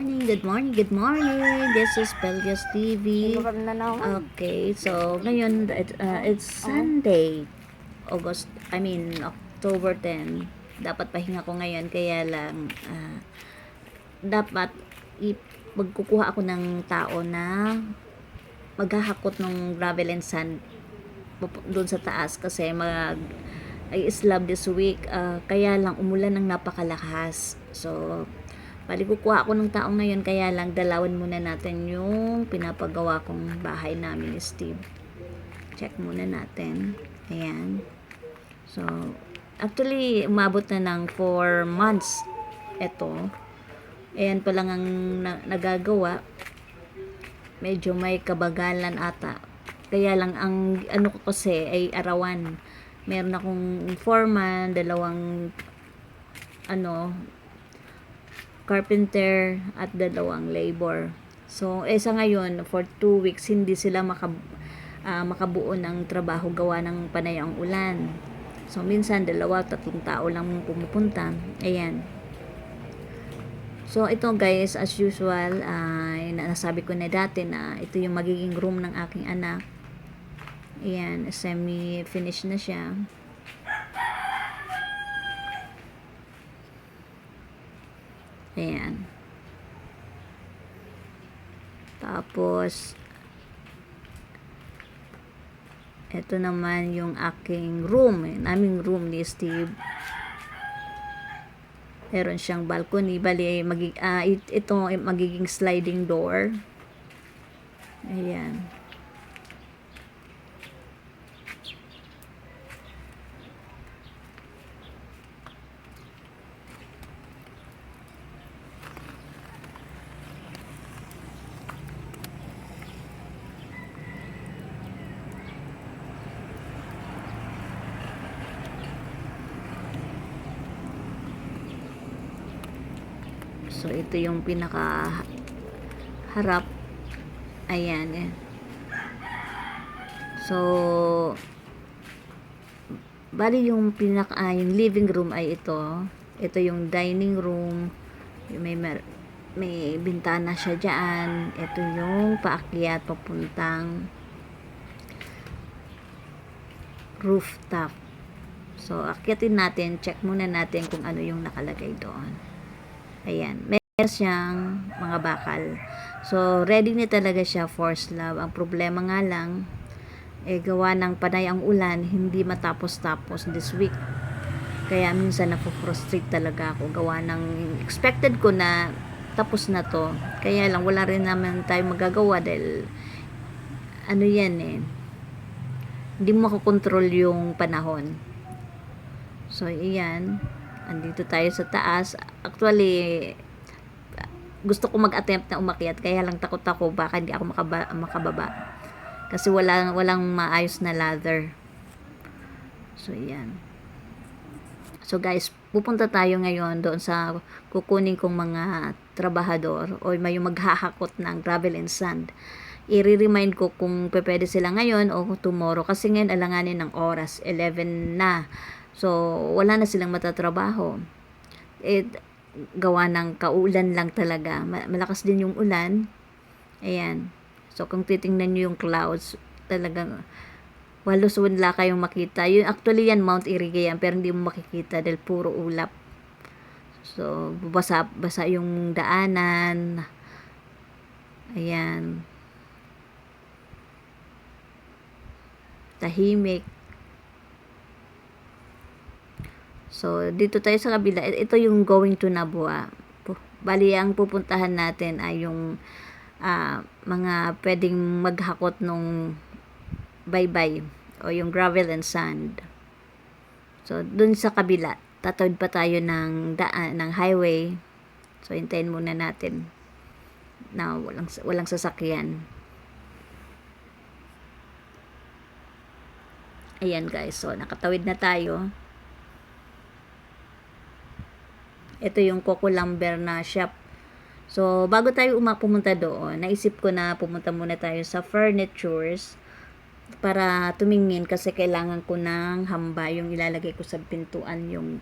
morning, good morning, good morning. This is Pelias TV. Na naman. Okay, so ngayon it's Sunday, October 10. Dapat pahinga ko ngayon, kaya lang dapat magkukuha ako ng tao na maghahakot ng gravel and sand doon sa taas kasi ay slab this week. Kaya lang umulan ng napakalakas. So bali kukuha ako ng tao ngayon, kaya lang dalawan muna natin yung pinapagawa kong bahay namin ni Steve. Check muna natin. Ayan. So actually umabot na ng 4 months ito. Ayan pa lang ang nagagawa. Medyo may kabagalan ata. Kaya lang ang ano ko kasi ay arawan. Meron akong foreman, dalawang carpenter at dalawang labor. So, sa ngayon, for 2 weeks, hindi sila makabuo ng trabaho gawa ng panay ang ulan. So, minsan, 2-3 tao lang pumupunta. Ayan. So, ito guys, as usual, nasabi ko na dati na ito yung magiging room ng aking anak. Ayan, semi-finish na siya. Ayan. Tapos, ito naman yung aking room. Naming room ni Steve. Meron siyang balcony. Bali, ito magiging sliding door. Ayan. So, ito yung pinaka harap. Ayan. So, bali yung yung living room ay ito. Ito yung dining room. May bintana siya dyan. Ito yung paakyat papuntang rooftop. So, akyatin natin. Check muna natin kung ano yung nakalagay doon. Ayan. Meron siyang mga bakal. So, ready na talaga siya for slab. Ang problema nga lang, gawa ng panay ang ulan, hindi matapos-tapos this week. Kaya minsan napofrustrate talaga ako. Gawa ng expected ko na tapos na to. Kaya lang, wala rin naman tayo magagawa dahil hindi mo makokontrol yung panahon. So, iyan. Andito tayo sa taas. Actually, gusto ko mag-attempt na umakyat, kaya lang takot ako baka hindi ako makababa. Kasi walang maayos na ladder. So, yan. So, guys, pupunta tayo ngayon doon sa kukunin kong mga trabahador o may maghahakot ng gravel and sand. I-remind ko kung pwede sila ngayon o tomorrow. Kasi ngayon alanganin ng oras. 11 na. So, wala na silang matatrabaho. Gawa ng kaulan lang talaga. Malakas din yung ulan. Ayan. So, kung titingnan nyo yung clouds, talagang walos wala kayong makita. Actually yan, Mount Iriga yan, pero hindi mo makikita dahil puro ulap. So, basa yung daanan. Ayan. Tahimik. So, dito tayo sa kabila. Ito yung going to Nabua. Bali, ang pupuntahan natin ay yung mga pwedeng maghakot nung baybay o yung gravel and sand. So, dun sa kabila, tatawid pa tayo ng daan, ng highway. So, hintayin muna natin na walang sasakyan. Ayan guys, so nakatawid na tayo. Ito yung Coco Lumber na shop. So, bago tayo pumunta doon, naisip ko na pumunta muna tayo sa furnitures para tumingin kasi kailangan ko ng hamba yung ilalagay ko sa pintuan, yung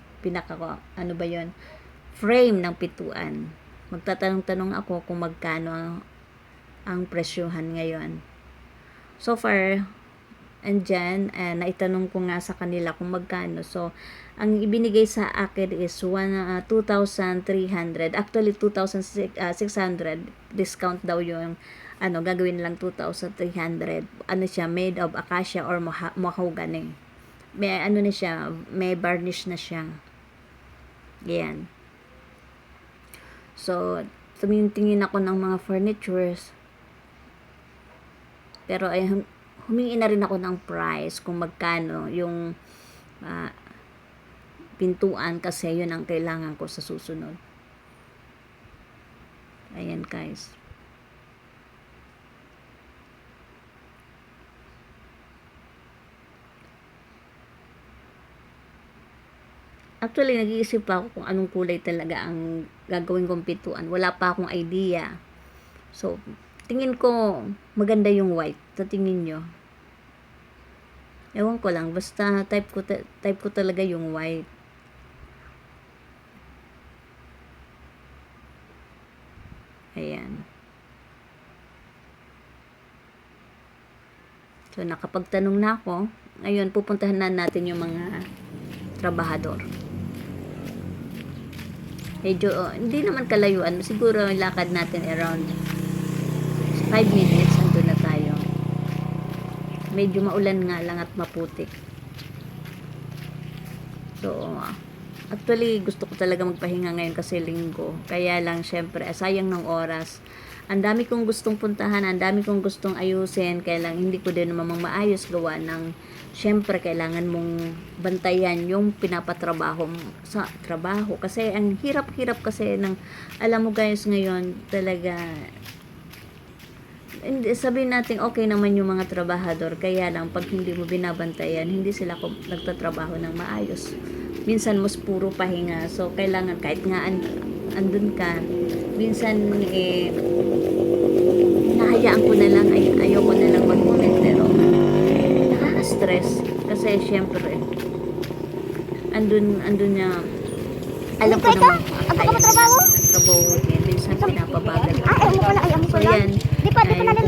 frame ng pintuan. magtatanong-tanong ako kung magkano ang presyuhan ngayon. So far, andyan, naitanong ko nga sa kanila kung magkano. So, ang ibinigay sa akin is 2,300. Actually, 2,600. Discount daw yung, gagawin lang 2,300. Ano siya, made of acacia or mahogany. May, na siya, may varnish na siya. Yan. So, tumingin ako ng mga furnitures. Pero ay humingi na rin ako ng price kung magkano yung pintuan kasi yun ang kailangan ko sa susunod. Ayan guys. Actually, nag-iisip pa ako kung anong kulay talaga ang gagawin kong pintuan. Wala pa akong idea. So, tingin ko maganda yung white. Sa tingin nyo. Ewan ko lang. Basta type ko talaga yung white. Ayan. So, nakapagtanong na ako. Ngayon, pupuntahan na natin yung mga trabahador. Medyo, hindi naman kalayuan. Siguro, lakad natin around 5 minutes. Andun na tayo. Medyo maulan nga lang at maputik. So, actually, gusto ko talaga magpahinga ngayon kasi linggo. Kaya lang, syempre, sayang ng oras. Ang dami kong gustong puntahan, ang dami kong gustong ayusin, kaya lang hindi ko din naman maayos gawa ng, syempre, kailangan mong bantayan yung pinapatrabaho sa trabaho. Kasi ang hirap-hirap kasi ng, alam mo guys, ngayon talaga, sabihin natin okay naman yung mga trabahador, kaya lang pag hindi mo binabantayan, hindi sila nagtatrabaho ng maayos. Minsan mas puro pahinga, so kailangan kahit nga andun ka, minsan nahayaan ko na lang, ayoko na lang mag-comment, pero nakaka-stress kasi syempre andun niya, alam ko naman kaya trabaho yan, minsan pinapabagal so yan,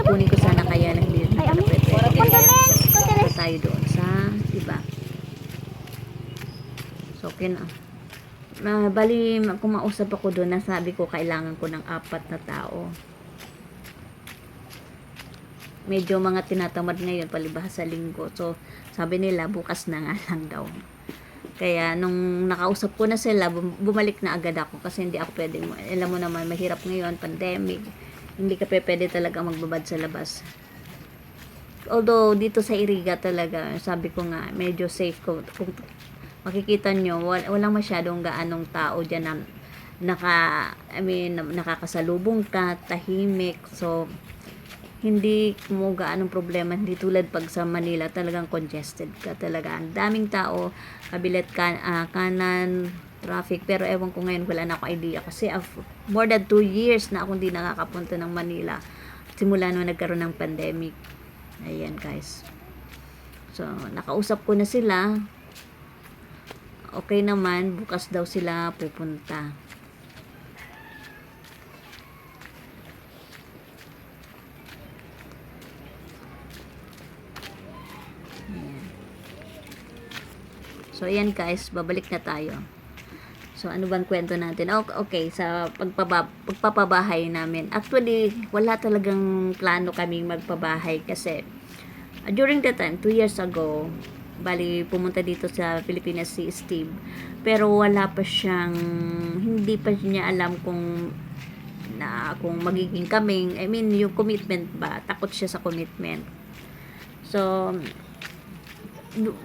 kukunin ko sana kaya lang hindi tayo doon sa iba. So okay na. Bali, kumausap ako doon, nasabi ko kailangan ko ng 4 na tao. Medyo mga tinatamad ngayon palibhasa sa linggo. So, sabi nila bukas na nga lang daw. Kaya nung nakausap ko na sila, bumalik na agad ako kasi hindi ako pwedeng, alam mo naman, mahirap ngayon, pandemic. Hindi ka pwede talaga magbabad sa labas. Although, dito sa Iriga talaga, sabi ko nga, medyo safe ko. Kung makikita nyo, walang masyadong gaanong tao dyan na nakakasalubong ka, tahimik. So, hindi mo gaanong problema. Hindi tulad pag sa Manila, talagang congested ka talaga. Ang daming tao, kabilet kanan, traffic. Pero ewan ko ngayon, wala na ako idea. Kasi more than 2 years na ako hindi nakakapunta ng Manila. Simula nung nagkaroon ng pandemic. Ayan guys. So, nakausap ko na sila. Okay naman, bukas daw sila pupunta. Ayan. So, ayan guys, babalik na tayo. So, ano bang kwento natin? Okay, sa pagpapabahay namin. Actually, wala talagang plano kaming magpabahay kasi during that time, 2 years ago, bali pumunta dito sa Pilipinas si Steve, pero wala pa siyang, hindi pa niya alam kung magiging kaming, yung commitment ba, takot siya sa commitment. So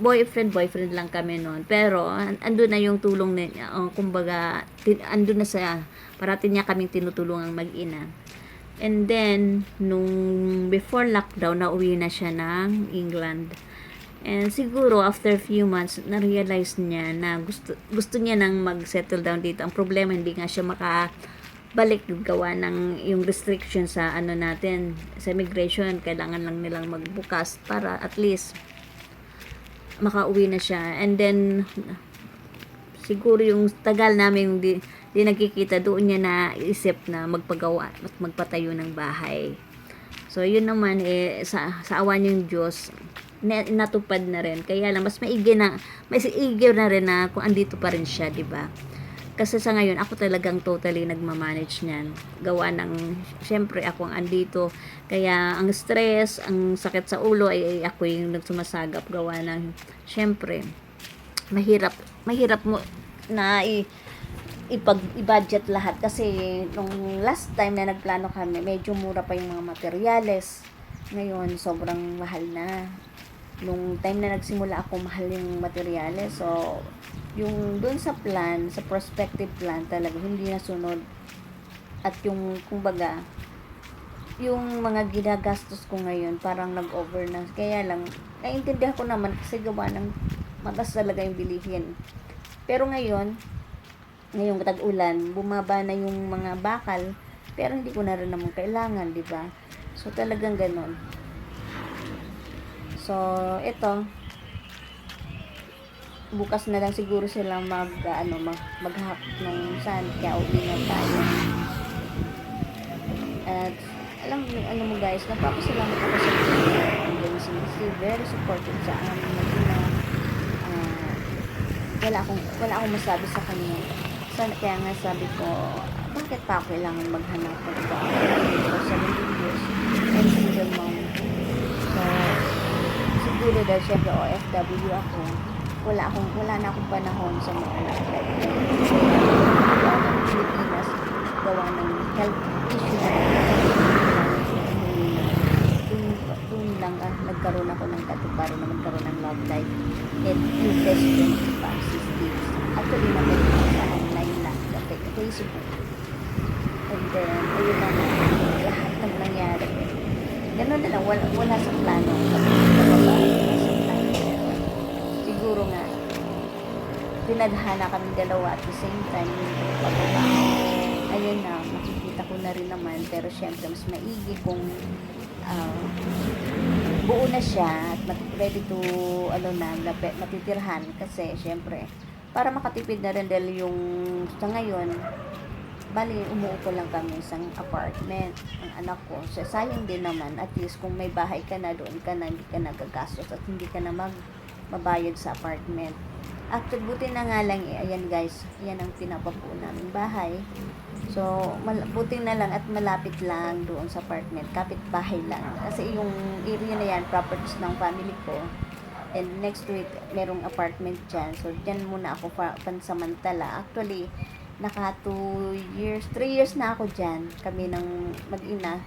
boyfriend lang kami noon, pero andun na yung tulong niya, kumbaga andun na sa parating niya kaming tinutulungang mag-ina. And then nung before lockdown, nauwi na siya ng England. And siguro after few months na-realize niya na gusto niya nang mag-settle down dito. Ang problema, hindi nga siya makabalik gawa ng yung restriction sa natin sa immigration. Kailangan lang nilang magbukas para at least makauwi na siya. And then siguro yung tagal namin di nagkikita, doon niya naisip na magpagawa at magpatayo ng bahay. So yun naman sa awa ng Diyos natupad na rin. Kaya lang mas maigi na rin na kung andito pa rin siya, 'di ba? Kasi sa ngayon ako talagang totally nagmamanage niyan. Gawa ng syempre ako ang andito. Kaya ang stress, ang sakit sa ulo ay ako yung nagsumasagap, gawa ng syempre mahirap mo na i-budget lahat kasi nung last time na nagplano kami medyo mura pa yung mga materyales. Ngayon sobrang mahal na. Nung time na nagsimula ako, mahal yung materyales. So yung doon sa plan, sa prospective plan talaga hindi nasunod. At yung kumbaga yung mga ginagastos ko ngayon parang nag-over na. Kaya lang naiintindihan ko naman kasi gawa ng matas talaga yung bilihin. Pero ngayong tag-ulan, bumaba na yung mga bakal, pero hindi ko na rin naman kailangan, di ba? So talagang ganon. So ito, bukas na lang siguro sila maghahap ng sand, kaya uwi na tayo. At alam mo guys, napapasalamat ako sa Pilipinas. Very supportive sa amin. Wala akong masabi sa kanya. Kaya nga sabi ko, bakit pa ako kailangan maghanap ng trabaho? For 17 years, I'm single mom. So, siguro dahil syempre OFW ako, wala na akong panahon sa mga anak. Gawa ng Pilipinas, gawa ng health issue na doon lang nagkaroon ako ng katuparan na magkaroon ng love life. And yung best friend ko pa, si Steve. Actually, nagkaroon sa online lang, sa Facebook. And then, ayun na lahat ng nangyari. Ganun na lang, wala sa plano. Wala sa plano. Siguro nga, pinadhana kami dalawa at the same time, yung pagbabaho. Ayun na, makikita ko na rin naman. Pero syempre, mas maigi kung buo na siya at ready to matitirhan kasi syempre para makatipid na rin dahil yung sa ngayon bali umuupo lang kami sa apartment ang anak ko. So, sayang din naman, at least kung may bahay ka na, doon ka na, hindi ka nagagastos at hindi ka na mabayad sa apartment. At buti na nga lang ayan guys, yan ang pinapabuo namin bahay. So, buti na lang at malapit lang doon sa apartment, kapit bahay lang. Kasi yung area na yan, properties ng family ko. And next week, merong apartment dyan. So, dyan muna ako pansamantala. Actually, naka 3 years na ako dyan. Kami ng mag-ina.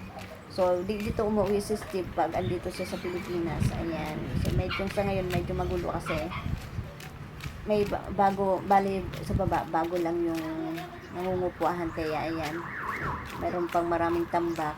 So, dito umuwi si Steve pag andito siya sa Pilipinas. Ayan. So, medyo sa ngayon, medyo magulo kasi may sa baba, bago lang yung nangungupuahan, kaya ayan, meron pang maraming tambak.